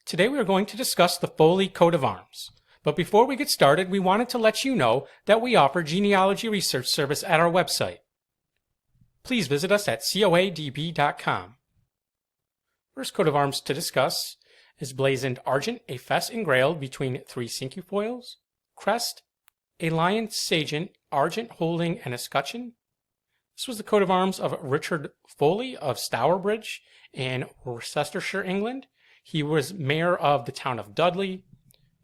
Today we are going to discuss the Foley coat of arms. But before we get started, we wanted to let you know that we offer genealogy research service at our website. Please visit us at coadb.com. First coat of arms to discuss is blazoned Argent, a fesse engrailed between 3 cinquefoils, Crest, a lion sejant, Argent holding an escutcheon. This was the coat of arms of Richard Foley of Stourbridge in Worcestershire, England. He was mayor of the town of Dudley,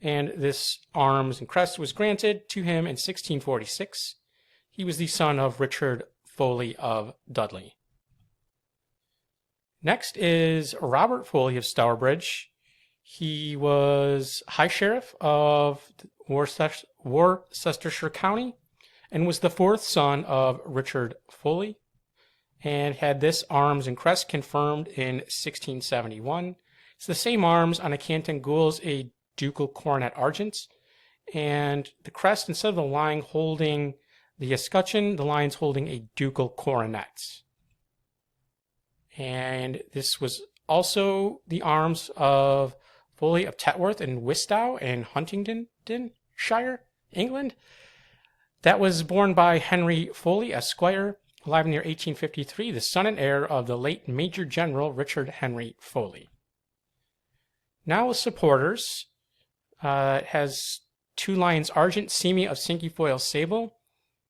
and this arms and crest was granted to him in 1646. He was the son of Richard Foley of Dudley. Next is Robert Foley of Stourbridge. He was High Sheriff of Worcestershire County and was the fourth son of Richard Foley, and had this arms and crest confirmed in 1671. It's the same arms on a canton gules, a ducal coronet Argent, and the crest, instead of the lion holding the escutcheon, the lion's holding a ducal coronet. And this was also the arms of Foley of Tetworth and Wistow in Huntingdon, Shire, England. That was borne by Henry Foley, Esquire, alive in the year 1853, the son and heir of the late Major General Richard Henry Foley. Now with supporters, it has 2 lions Argent, Semi of cinquefoil sable.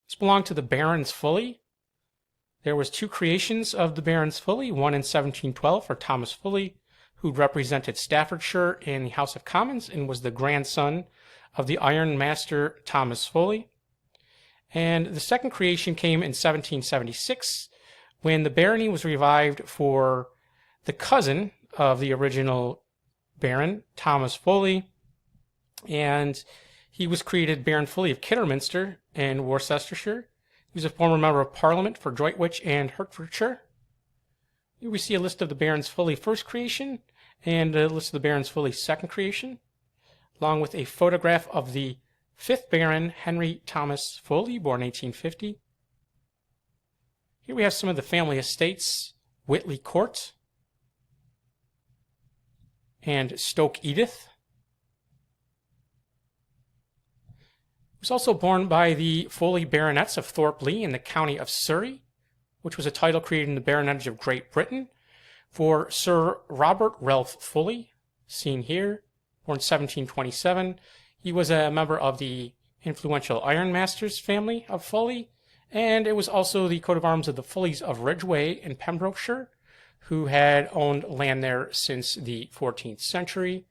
This belonged to the Barons Foley. There was 2 creations of the Barons Foley, one in 1712 for Thomas Foley, who represented Staffordshire in the House of Commons and was the grandson of the ironmaster Thomas Foley. And the second creation came in 1776 when the barony was revived for the cousin of the original Baron, Thomas Foley, and he was created Baron Foley of Kidderminster in Worcestershire. He was a former member of Parliament for Droitwich and Hertfordshire. Here we see a list of the Barons Foley first creation and a list of the Barons Foley second creation, along with a photograph of the 5th Baron, Henry Thomas Foley, born 1850. Here we have some of the family estates: Whitley Court and Stoke Edith. It was also borne by the Foley Baronets of Thorpe-Lea in the county of Surrey, which was a title created in the baronetage of Great Britain for Sir Robert Ralph Foley, seen here, born 1727. He was a member of the influential ironmasters family of Foley, and it was also the coat of arms of the Foleys of Ridgeway in Pembrokeshire, who had owned land there since the 14th century.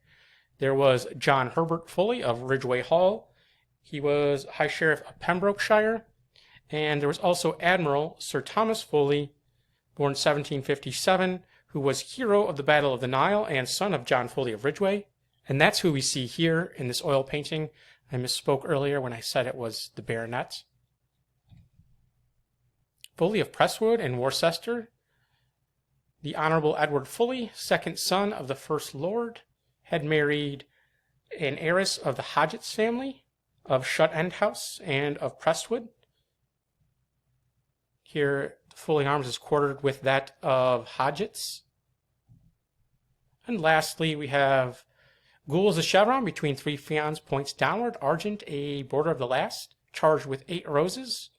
There was John Herbert Foley of Ridgeway Hall. He was High Sheriff of Pembrokeshire. And there was also Admiral Sir Thomas Foley, born 1757, who was hero of the Battle of the Nile and son of John Foley of Ridgeway. And that's who we see here in this oil painting. I misspoke earlier when I said it was the baronet. Foley of Presswood in Worcester. The Honourable Edward Foley, second son of the First Lord, had married an heiress of the Hodgetts family of Shut End House and of Prestwood. Here, the Foley arms is quartered with that of Hodgetts. And lastly, we have gules, a chevron between 3 faience points downward, Argent, a border of the last, charged with 8 roses.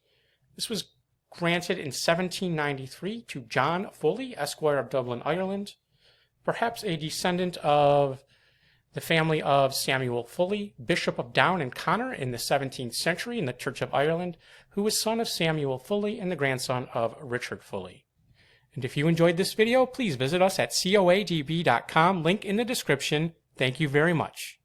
This was granted in 1793 to John Foley, Esquire of Dublin, Ireland, perhaps a descendant of the family of Samuel Foley, Bishop of Down and Connor in the 17th century in the Church of Ireland, who was son of Samuel Foley and the grandson of Richard Foley. And if you enjoyed this video, please visit us at coadb.com, link in the description. Thank you very much.